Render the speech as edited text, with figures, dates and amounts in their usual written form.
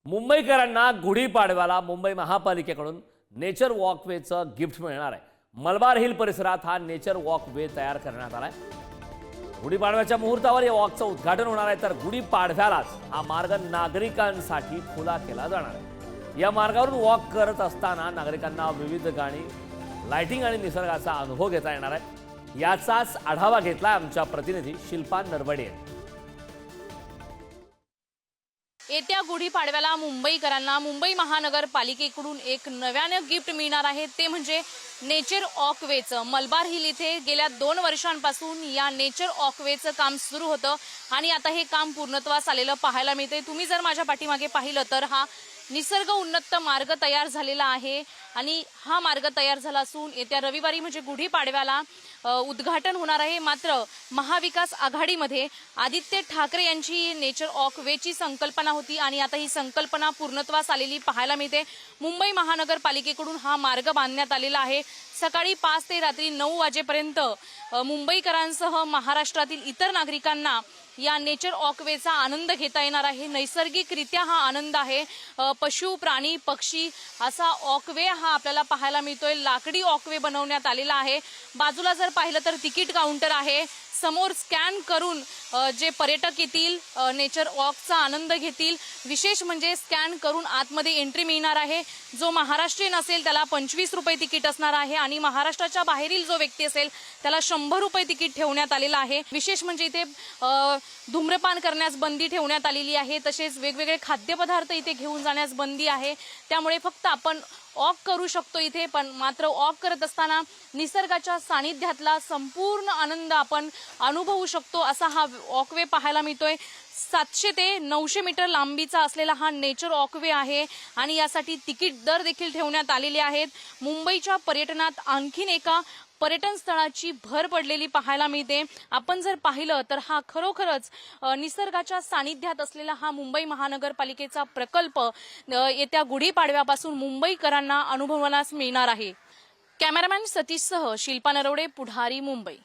मुंबईकरांना गुढीपाडव्याला मुंबई महापालिकेकडून नेचर वॉकवेचं गिफ्ट मिळणार आहे। मलबार हिल परिसरात हा नेचर वॉकवे तयार करण्यात आलाय। गुढीपाडव्याच्या मुहूर्तावर या वॉकचं उद्घाटन होणार आहे, तर गुढीपाडव्यालाच हा मार्ग नागरिकांसाठी खुला केला जाणार आहे। या मार्गावरून वॉक करत असताना नागरिकांना विविध गाणी, लाइटिंग आणि निसर्गाचा अनुभव घेता येणार आहे। याचाच आढावा घेतला आमच्या प्रतिनिधी शिल्पा नरवडे यांनी। येत्या गुढीपाडव्याला मुंबईकरांना मुंबई महानगरपालिकेकडून एक नव्यानं गिफ्ट मिळणार आहे, ते म्हणजे नेचर वॉकवेचं। मलबार हिल इथे गेल्या 2 वर्षांपासून या नेचर वॉकवेचं काम सुरू होतं आणि आता हे काम पूर्णत्वास आलेलं पाहायला मिळते। तुम्ही जर माझ्या पाठीमागे पाहिलं तर हा निसर्ग उन्नत मार्ग तयार झालेला आहे आणि हा मार्ग तयार झाला असून येत्या रविवारी म्हणजे गुढीपाडव्याला उद्घाटन होणार आहे। मात्र महाविकास आघाडीमध्ये आदित्य ठाकरे यांची नेचर वॉकवेची संकल्पना होती आणि आता ही संकल्पना पूर्णत्वास आलेली पाहायला मिळते। मुंबई महानगरपालिकेकडून हा मार्ग बांधण्यात आलेला आहे। सकाळी 5 ते रात्री 9 वाजेपर्यंत मुंबईकरांसह महाराष्ट्रातील इतर नागरिकांना या नेचर वॉकवेचा आनंद घेता येणार आहे। नैसर्गिकरित्या हा आनंद आहे। पशु, प्राणी, पक्षी असा वॉकवे हा आपल्याला पाहायला मिळतोय। लाकडी वॉकवे बनवण्यात आलेला आहे। बाजूला जर पाहिलं तर तिकीट काउंटर आहे। समोर स्कॅन करून जे पर्यटक येतील नेचर वॉकचा आनंद घेतील। विशेष म्हणजे स्कॅन करून आतमध्ये एंट्री मिळणार आहे। जो महाराष्ट्रीयन असेल त्याला 25 रुपये तिकीट असणार आहे आणि महाराष्ट्राच्या बाहेरील जो व्यक्ती असेल त्याला 100 रुपये तिकीट ठेवण्यात आलेलं आहे। विशेष म्हणजे इथे धूम्रपान करण्यास बंदी ठेवण्यात आलेली आहे। तसेच वेगवेगळे खाद्यपदार्थ इथे घेऊन जाण्यास बंदी आहे। त्यामुळे फक्त आपण वॉक करू शकतो इथे, पण मात्र वॉक करत असताना निसर्गाच्या सानिध्यातला संपूर्ण आनंद आपण अनुभवू शकतो असा हा वॉकवे पाहायला मिळतोय। 700 ते 900 मीटर लांबीचा असलेला हा नेचर वॉकवे आहे आणि यासाठी तिकीट दर देखील ठेवण्यात आलेले आहेत। मुंबईच्या पर्यटनात आणखीन एका पर्यटन स्थळाची भर पडलेली पाहायला मिळते। आपण जर पाहिलं तर हा खरोखरच निसर्गाच्या सानिध्यात असलेला हा मुंबई महानगरपालिकेचा प्रकल्प येत्या गुढीपाडव्यापासून मुंबईकरांना अनुभवण्यास मिळणार आहे। कॅमेरामॅन सतीशसह शिल्पा नरवडे, पुढारी, मुंबई।